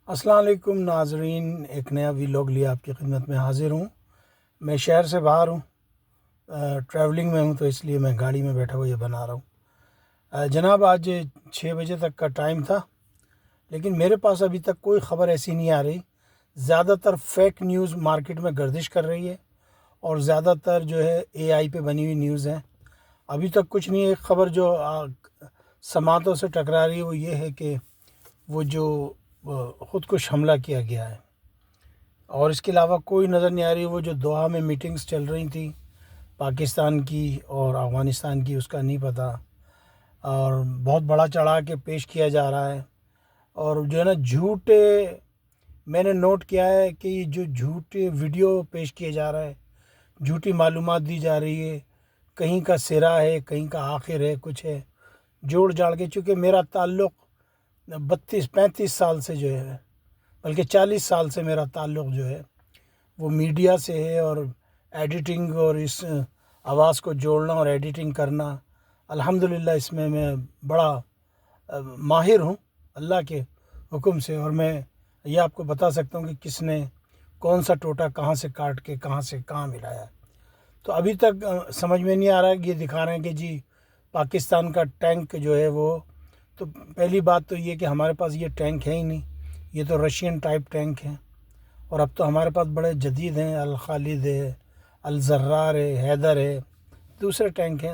السلام علیکم ناظرین، ایک نیا ویلاگ لیا آپ کی خدمت میں حاضر ہوں۔ میں شہر سے باہر ہوں، ٹریولنگ میں ہوں، تو اس لیے میں گاڑی میں بیٹھا ہوا یہ بنا رہا ہوں۔ جناب آج 6 بجے تک کا ٹائم تھا، لیکن میرے پاس ابھی تک کوئی خبر ایسی نہیں آ رہی۔ زیادہ تر فیک نیوز مارکیٹ میں گردش کر رہی ہے، اور زیادہ تر جو ہے اے آئی پہ بنی ہوئی نیوز ہیں۔ ابھی تک کچھ نہیں ہے۔ ایک خبر جو سماعتوں سے ٹکرا رہی ہے وہ یہ ہے کہ وہ جو خودکش حملہ کیا گیا ہے، اور اس کے علاوہ کوئی نظر نہیں آ رہی۔ وہ جو دوحہ میں میٹنگز چل رہی تھیں پاکستان کی اور افغانستان کی، اس کا نہیں پتہ، اور بہت بڑا چڑھا کے پیش کیا جا رہا ہے۔ اور جو ہے نا جھوٹے، میں نے نوٹ کیا ہے کہ یہ جو جھوٹے ویڈیو پیش کیے جا رہا ہے، جھوٹی معلومات دی جا رہی ہے، کہیں کا سرا ہے، کہیں کا آخر ہے، کچھ ہے جوڑ جاڑ کے۔ چونکہ میرا تعلق 35 سال سے جو ہے، بلکہ 40 سال سے میرا تعلق جو ہے وہ میڈیا سے ہے، اور ایڈیٹنگ اور اس آواز کو جوڑنا اور ایڈیٹنگ کرنا، الحمدللہ اس میں بڑا ماہر ہوں اللہ کے حکم سے۔ اور میں یہ آپ کو بتا سکتا ہوں کہ کس نے کون سا ٹوٹا کہاں سے کاٹ کے کہاں سے کہاں ملایا ہے۔ تو ابھی تک سمجھ میں نہیں آ رہا ہے کہ یہ دکھا رہے ہیں کہ جی پاکستان کا ٹینک جو ہے وہ، تو پہلی بات تو یہ کہ ہمارے پاس یہ ٹینک ہے ہی نہیں، یہ تو رشین ٹائپ ٹینک ہیں۔ اور اب تو ہمارے پاس بڑے جدید ہیں، الخالد ہے، الزرار ہے، حیدر ہے، دوسرے ٹینک ہیں۔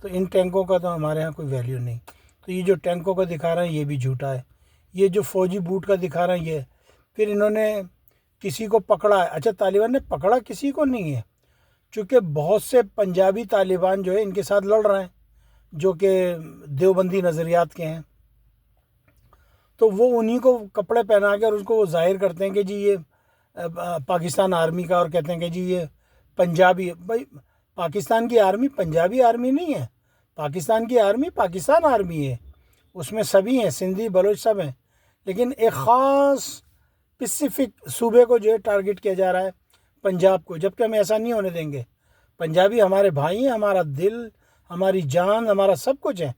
تو ان ٹینکوں کا تو ہمارے ہاں کوئی ویلیو نہیں۔ تو یہ جو ٹینکوں کا دکھا رہے ہیں یہ بھی جھوٹا ہے۔ یہ جو فوجی بوٹ کا دکھا رہے ہیں یہ پھر انہوں نے کسی کو پکڑا ہے۔ اچھا، طالبان نے پکڑا کسی کو نہیں ہے، چونکہ بہت سے پنجابی طالبان جو ہے ان کے ساتھ لڑ رہے ہیں، جو کہ دیوبندی نظریات کے ہیں۔ تو وہ انہی کو کپڑے پہنا کے اور اس کو وہ ظاہر کرتے ہیں کہ جی یہ پاکستان آرمی کا، اور کہتے ہیں کہ جی یہ پنجابی ہے۔ بھائی پاکستان کی آرمی پنجابی آرمی نہیں ہے، پاکستان کی آرمی پاکستان آرمی ہے، اس میں سبھی ہیں، سندھی بلوچ سب ہیں، لیکن ایک خاص اسپیسیفک صوبے کو جو ہے ٹارگٹ کیا جا رہا ہے، پنجاب کو، جبکہ ہم ایسا نہیں ہونے دیں گے۔ پنجابی ہمارے بھائی ہیں، ہمارا دل، ہماری جان، ہمارا سب کچھ ہے۔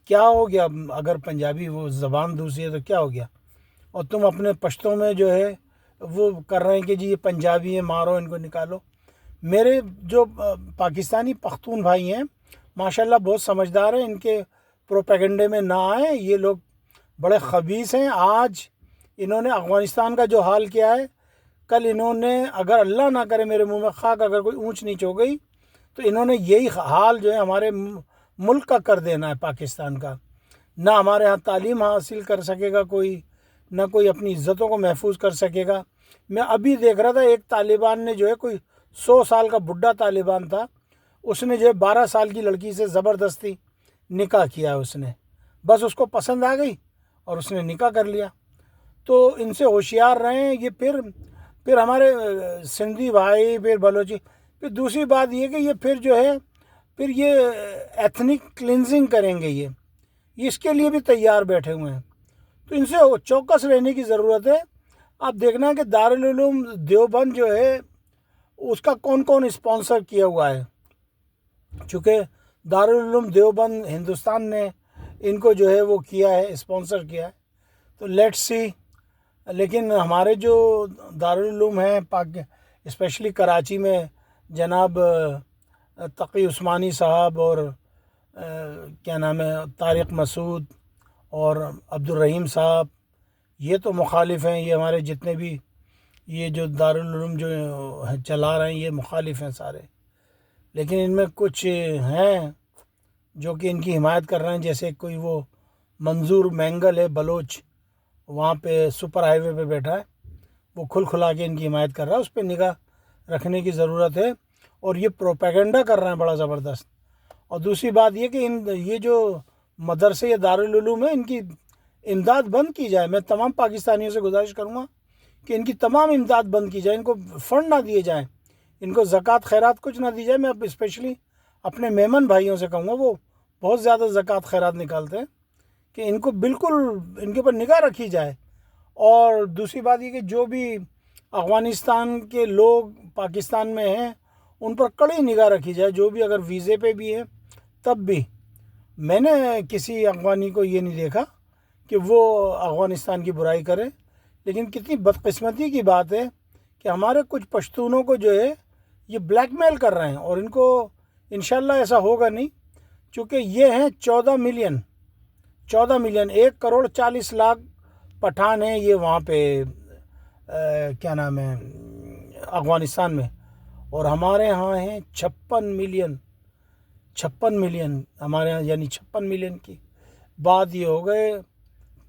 کیا ہو گیا اگر پنجابی وہ زبان دوسری ہے تو کیا ہو گیا؟ اور تم اپنے پشتوں میں جو ہے وہ کر رہے ہیں کہ جی یہ پنجابی ہیں، مارو ان کو، نکالو۔ میرے جو پاکستانی پختون بھائی ہیں ماشاءاللہ بہت سمجھدار ہیں، ان کے پروپیگنڈے میں نہ آئیں، یہ لوگ بڑے خبیث ہیں۔ آج انہوں نے افغانستان کا جو حال کیا ہے، کل انہوں نے، اگر اللہ نہ کرے میرے منہ میں خاک اگر کوئی اونچ نیچ ہو گئی، تو انہوں نے یہی حال جو ہے ہمارے ملک کا کر دینا ہے، پاکستان کا۔ نہ ہمارے ہاں تعلیم حاصل کر سکے گا کوئی، نہ کوئی اپنی عزتوں کو محفوظ کر سکے گا۔ میں ابھی دیکھ رہا تھا ایک طالبان نے جو ہے، کوئی 100 سال کا بڈھا طالبان تھا، اس نے جو ہے 12 سال کی لڑکی سے زبردستی نکاح کیا، اس نے بس اس کو پسند آ گئی اور اس نے نکاح کر لیا۔ تو ان سے ہوشیار رہیں۔ یہ پھر ہمارے سندھی بھائی، پھر بلوچی، پھر دوسری بات یہ کہ یہ پھر جو ہے پھر یہ ایتھنک کلینزنگ کریں گے، یہ اس کے لیے بھی تیار بیٹھے ہوئے ہیں۔ تو ان سے چوکس رہنے کی ضرورت ہے۔ آپ دیکھنا کہ دارالعلوم دیوبند جو ہے اس کا کون کون اسپانسر کیا ہوا ہے، چونکہ دارالعلوم دیوبند ہندوستان نے ان کو جو ہے وہ کیا ہے، اسپانسر کیا ہے۔ تو لیٹس سی۔ لیکن ہمارے جو دارالعلوم ہیں اسپیشلی کراچی میں، جناب تقی عثمانی صاحب اور کیا نام ہے طارق مسعود اور عبدالرحیم صاحب، یہ تو مخالف ہیں۔ یہ ہمارے جتنے بھی یہ جو دارالعلوم جو چلا رہے ہیں یہ مخالف ہیں سارے، لیکن ان میں کچھ ہیں جو کہ ان کی حمایت کر رہے ہیں، جیسے کوئی وہ منظور مینگل ہے بلوچ، وہاں پہ سپر ہائی وے پہ بیٹھا ہے، وہ کھلا کے ان کی حمایت کر رہا ہے۔ اس پہ نگاہ رکھنے کی ضرورت ہے، اور یہ پروپیگنڈا کر رہے ہیں بڑا زبردست۔ اور دوسری بات یہ کہ یہ جو مدرسے یا دارالعلوم ہیں ان کی امداد بند کی جائے۔ میں تمام پاکستانیوں سے گزارش کروں گا کہ ان کی تمام امداد بند کی جائے، ان کو فنڈ نہ دیے جائیں، ان کو زکوٰۃ خیرات کچھ نہ دی جائے۔ میں اب اسپیشلی اپنے میمن بھائیوں سے کہوں گا، وہ بہت زیادہ زکوٰۃ خیرات نکالتے ہیں، کہ ان کو بالکل ان کے اوپر نگاہ رکھی جائے۔ اور دوسری بات یہ کہ جو بھی افغانستان کے لوگ پاکستان میں ہیں ان پر کڑی نگاہ رکھی جائے، جو بھی اگر ویزے پہ بھی ہیں تب بھی۔ میں نے کسی افغانی کو یہ نہیں دیکھا کہ وہ افغانستان کی برائی کرے، لیکن کتنی بدقسمتی کی بات ہے کہ ہمارے کچھ پشتونوں کو جو ہے یہ بلیک میل کر رہے ہیں، اور ان کو انشاءاللہ ایسا ہوگا نہیں، چونکہ یہ ہیں 14 ملین 1,40,00,000 پٹھان ہیں یہ وہاں پہ کیا نام ہے افغانستان میں، اور ہمارے ہاں ہیں 56 ملین ہمارے ہاں، یعنی 56 ملین کی بات یہ ہو گئے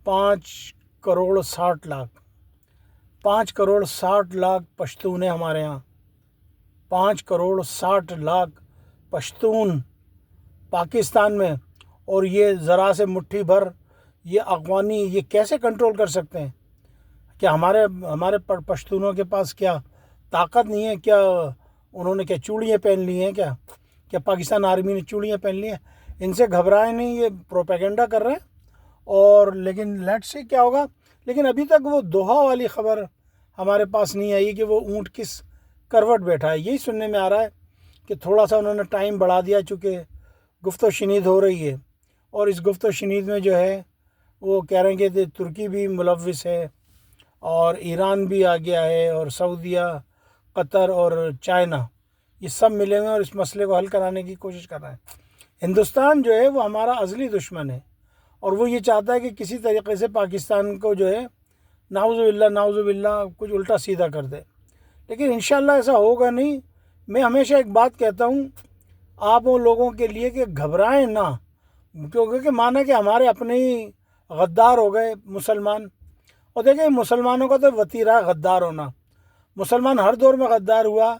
5,60,00,000 5,60,00,000 پشتون ہیں ہمارے ہاں، 5,60,00,000 پشتون پاکستان میں، اور یہ ذرا سے مٹھی بھر یہ افغانی یہ کیسے کنٹرول کر سکتے ہیں؟ کیا ہمارے پشتونوں کے پاس کیا طاقت نہیں ہے؟ کیا انہوں نے کیا چوڑیاں پہن لی ہیں؟ کیا پاکستان آرمی نے چوڑیاں پہن لی ہیں؟ ان سے گھبرائے نہیں، یہ پروپیگنڈا کر رہے ہیں، اور لیکن لیٹ سے کیا ہوگا۔ لیکن ابھی تک وہ دوحہ والی خبر ہمارے پاس نہیں آئی کہ وہ اونٹ کس کروٹ بیٹھا ہے۔ یہی سننے میں آ رہا ہے کہ تھوڑا سا انہوں نے ٹائم بڑھا دیا، چونکہ گفت و شنید ہو رہی ہے، اور اس گفت و شنید میں جو ہے وہ کہہ رہے ہیں کہ ترکی بھی ملوث ہے، اور ایران بھی آ گیا ہے، اور سعودیہ، قطر اور چائنا، یہ سب ملے ہوئے اور اس مسئلے کو حل کرانے کی کوشش کر رہے ہیں۔ ہندوستان جو ہے وہ ہمارا ازلی دشمن ہے، اور وہ یہ چاہتا ہے کہ کسی طریقے سے پاکستان کو جو ہے نعوذ باللہ کچھ الٹا سیدھا کر دے، لیکن انشاءاللہ ایسا ہوگا نہیں۔ میں ہمیشہ ایک بات کہتا ہوں آپ ان لوگوں کے لیے کہ گھبرائیں نہ، کیونکہ مانا کہ ہمارے اپنے ہی غدار ہو گئے مسلمان، اور دیکھیں مسلمانوں کا تو وتیرہ غدار ہونا، مسلمان ہر دور میں غدار ہوا،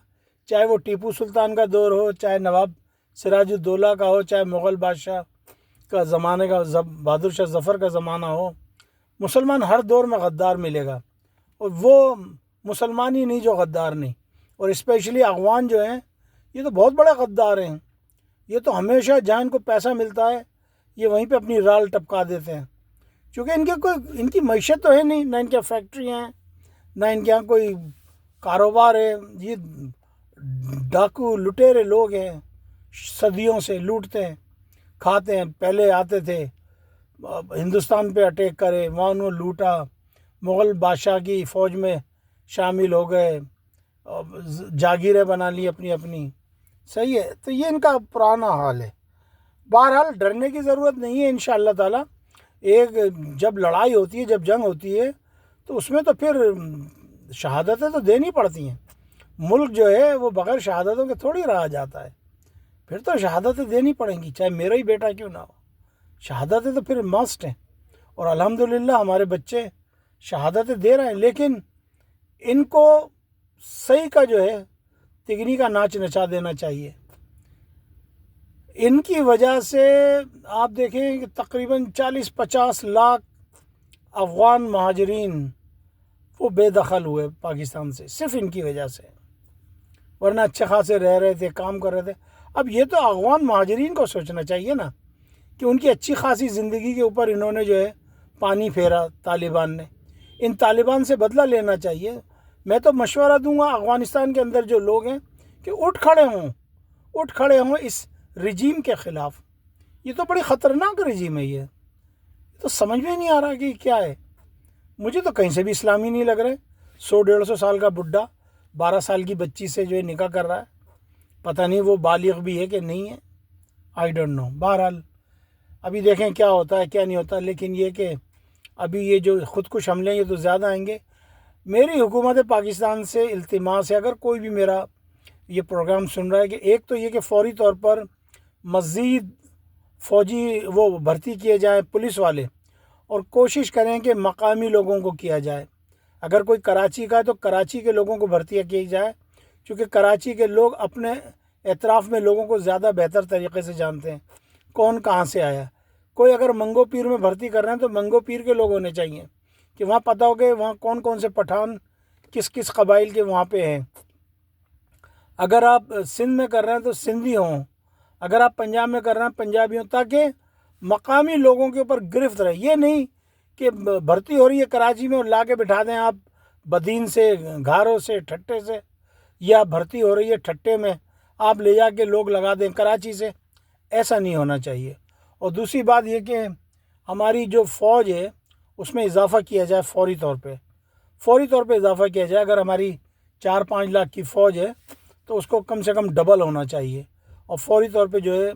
چاہے وہ ٹیپو سلطان کا دور ہو، چاہے نواب سراج الدولہ کا ہو، چاہے مغل بادشاہ کا زمانے کا بہادر شاہ ظفر کا زمانہ ہو، مسلمان ہر دور میں غدار ملے گا، اور وہ مسلمان ہی نہیں جو غدار نہیں، اور اسپیشلی افغان جو ہیں یہ تو بہت بڑے غدار ہیں، یہ تو ہمیشہ جہاں ان کو پیسہ ملتا ہے یہ وہیں پہ اپنی رال ٹپکا دیتے ہیں، کیونکہ ان کی معیشت تو ہے نہیں، نہ ان کے فیکٹریاں ہیں، نہ ان کے یہاں کوئی کاروبار ہے، یہ ڈاکو لٹیرے لوگ ہیں، صدیوں سے لوٹتے ہیں کھاتے ہیں۔ پہلے آتے تھے ہندوستان پہ اٹیک کرے، وہاں انہوں نے لوٹا، مغل بادشاہ کی فوج میں شامل ہو گئے، جاگیریں بنا لی اپنی، صحیح ہے۔ تو یہ ان کا پرانا حال ہے۔ بہرحال ڈرنے کی ضرورت نہیں ہے انشاءاللہ تعالی۔ جب لڑائی ہوتی ہے، جب جنگ ہوتی ہے، تو اس میں تو پھر شہادتیں تو دینی پڑتی ہیں۔ ملک جو ہے وہ بغیر شہادتوں کے تھوڑی رہا جاتا ہے، پھر تو شہادتیں دینی پڑیں گی، چاہے میرا ہی بیٹا کیوں نہ ہو۔ شہادتیں تو پھر مسٹ ہیں، اور الحمدللہ ہمارے بچے شہادتیں دے رہے ہیں، لیکن ان کو صحیح کا جو ہے تگنی کا ناچ نچا دینا چاہیے۔ ان کی وجہ سے آپ دیکھیں کہ تقریباً 40-50 لاکھ افغان مہاجرین وہ بے دخل ہوئے پاکستان سے، صرف ان کی وجہ سے، ورنہ اچھے خاصے رہ رہے تھے، کام کر رہے تھے۔ اب یہ تو افغان مہاجرین کو سوچنا چاہیے نا کہ ان کی اچھی خاصی زندگی کے اوپر انہوں نے جو ہے پانی پھیرا طالبان نے، ان طالبان سے بدلہ لینا چاہیے۔ میں تو مشورہ دوں گا افغانستان کے اندر جو لوگ ہیں کہ اٹھ کھڑے ہوں اس رجیم کے خلاف۔ یہ تو بڑی خطرناک رجیم ہے، یہ تو سمجھ میں نہیں آ رہا کہ کیا ہے۔ مجھے تو کہیں سے بھی اسلامی نہیں لگ رہے۔ 100-150 سال کا بڈھا 12 سال کی بچی سے جو ہے نکاح کر رہا ہے، پتہ نہیں وہ بالغ بھی ہے کہ نہیں ہے، آئی ڈونٹ نو۔ بہرحال ابھی دیکھیں کیا ہوتا ہے کیا نہیں ہوتا، لیکن یہ کہ ابھی یہ جو خودکش حملے یہ تو زیادہ آئیں گے۔ میری حکومت پاکستان سے التماس ہے، اگر کوئی بھی میرا یہ پروگرام سن رہا ہے، کہ ایک تو یہ کہ فوری طور پر مزید فوجی وہ بھرتی کیے جائیں پولیس والے، اور کوشش کریں کہ مقامی لوگوں کو کیا جائے۔ اگر کوئی کراچی کا ہے تو کراچی کے لوگوں کو بھرتی کی جائے، کیونکہ کراچی کے لوگ اپنے اطراف میں لوگوں کو زیادہ بہتر طریقے سے جانتے ہیں کون کہاں سے آیا۔ کوئی اگر منگو پیر میں بھرتی کر رہے ہیں تو منگو پیر کے لوگ ہونے چاہیے کہ وہاں پتہ ہو کہ وہاں کون کون سے پٹھان کس کس قبائل کے وہاں پہ ہیں۔ اگر آپ سندھ میں کر رہے ہیں تو سندھی ہوں، اگر آپ پنجاب میں کر رہے ہیں پنجابی ہوں، تاکہ مقامی لوگوں کے اوپر گرفت رہے۔ یہ نہیں کہ بھرتی ہو رہی ہے کراچی میں اور لا کے بٹھا دیں آپ بدین سے، گھاروں سے، ٹھٹے سے، یا بھرتی ہو رہی ہے ٹھٹے میں آپ لے جا کے لوگ لگا دیں کراچی سے، ایسا نہیں ہونا چاہیے۔ اور دوسری بات یہ کہ ہماری جو فوج ہے اس میں اضافہ کیا جائے فوری طور پہ، فوری طور پہ اضافہ کیا جائے. اگر ہماری 4-5 لاکھ کی فوج ہے تو اس کو کم سے کم ڈبل ہونا چاہیے اور فوری طور پہ جو ہے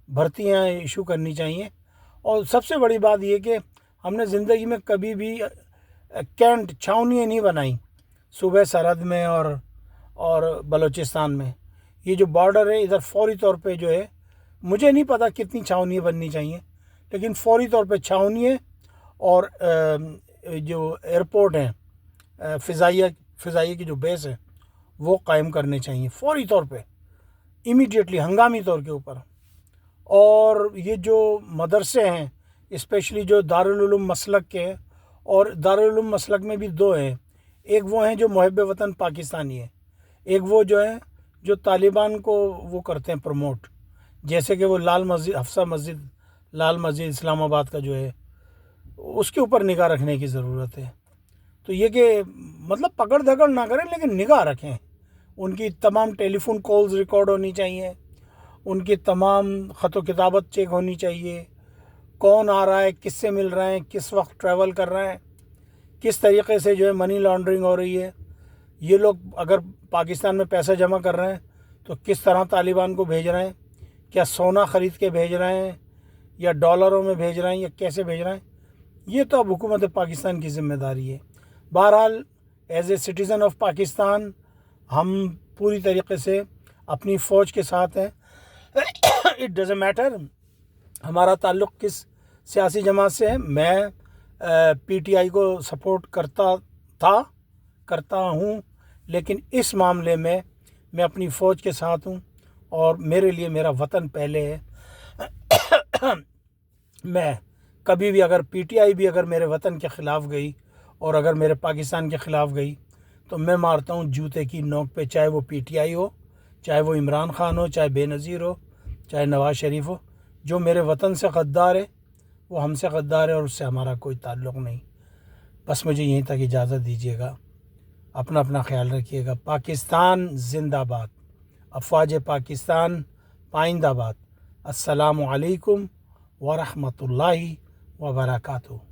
بھرتیاں ایشو کرنی چاہیے. اور سب سے بڑی بات یہ کہ ہم نے زندگی میں کبھی بھی کینٹ چھاؤنیاں نہیں بنائیں صوبہ سرحد میں اور بلوچستان میں. یہ جو بارڈر ہے ادھر فوری طور پہ جو ہے مجھے نہیں پتہ کتنی چھاؤنیاں بننی چاہیے لیکن فوری طور پہ چھاؤنیاں اور جو ایئرپورٹ ہیں فضائیہ کی جو بیس ہے وہ قائم کرنے چاہیے فوری طور پہ امیڈیٹلی ہنگامی طور کے اوپر. اور یہ جو مدرسے ہیں اسپیشلی جو دارالعلوم مسلک کے ہیں اور دارالعلوم مسلک میں بھی 2 ہیں. ایک وہ ہیں جو محب وطن پاکستانی ہیں, ایک وہ جو ہیں جو طالبان کو وہ کرتے ہیں پروموٹ, جیسے کہ وہ لال مسجد حفصہ مسجد لال مسجد اسلام آباد کا جو ہے اس کے اوپر نگاہ رکھنے کی ضرورت ہے. تو یہ کہ مطلب پکڑ دھکڑ نہ کریں لیکن نگاہ رکھیں. ان کی تمام ٹیلی فون کالز ریکارڈ ہونی چاہیے, ان کی تمام خط و کتابت چیک ہونی چاہیے, کون آ رہا ہے, کس سے مل رہے ہیں, کس وقت ٹریول کر رہے ہیں, کس طریقے سے جو ہے منی لانڈرنگ ہو رہی ہے. یہ لوگ اگر پاکستان میں پیسہ جمع کر رہے ہیں تو کس طرح طالبان کو بھیج رہے ہیں, کیا سونا خرید کے بھیج رہے ہیں یا ڈالروں میں بھیج رہے ہیں یا کیسے بھیج رہے ہیں, یہ تو اب حکومت پاکستان کی ذمہ داری ہے. بہرحال as a citizen of Pakistan ہم پوری طریقے سے اپنی فوج کے ساتھ ہیں. اٹ ڈزنٹ میٹر ہمارا تعلق کس سیاسی جماعت سے ہے. میں پی ٹی آئی کو سپورٹ کرتا ہوں, لیکن اس معاملے میں اپنی فوج کے ساتھ ہوں اور میرے لیے میرا وطن پہلے ہے. میں کبھی بھی اگر پی ٹی آئی بھی اگر میرے وطن کے خلاف گئی اور اگر میرے پاکستان کے خلاف گئی تو میں مارتا ہوں جوتے کی نوک پہ, چاہے وہ پی ٹی آئی ہو, چاہے وہ عمران خان ہو, چاہے بے نظیر ہو, چاہے نواز شریف ہو. جو میرے وطن سے غدار ہے وہ ہم سے غدار ہے اور اس سے ہمارا کوئی تعلق نہیں. بس مجھے یہیں تک اجازت دیجیے گا. اپنا خیال رکھیے گا. پاکستان زندہ باد. افواج پاکستان پائندہ باد. السلام علیکم ورحمۃ اللہ وبرکاتہ.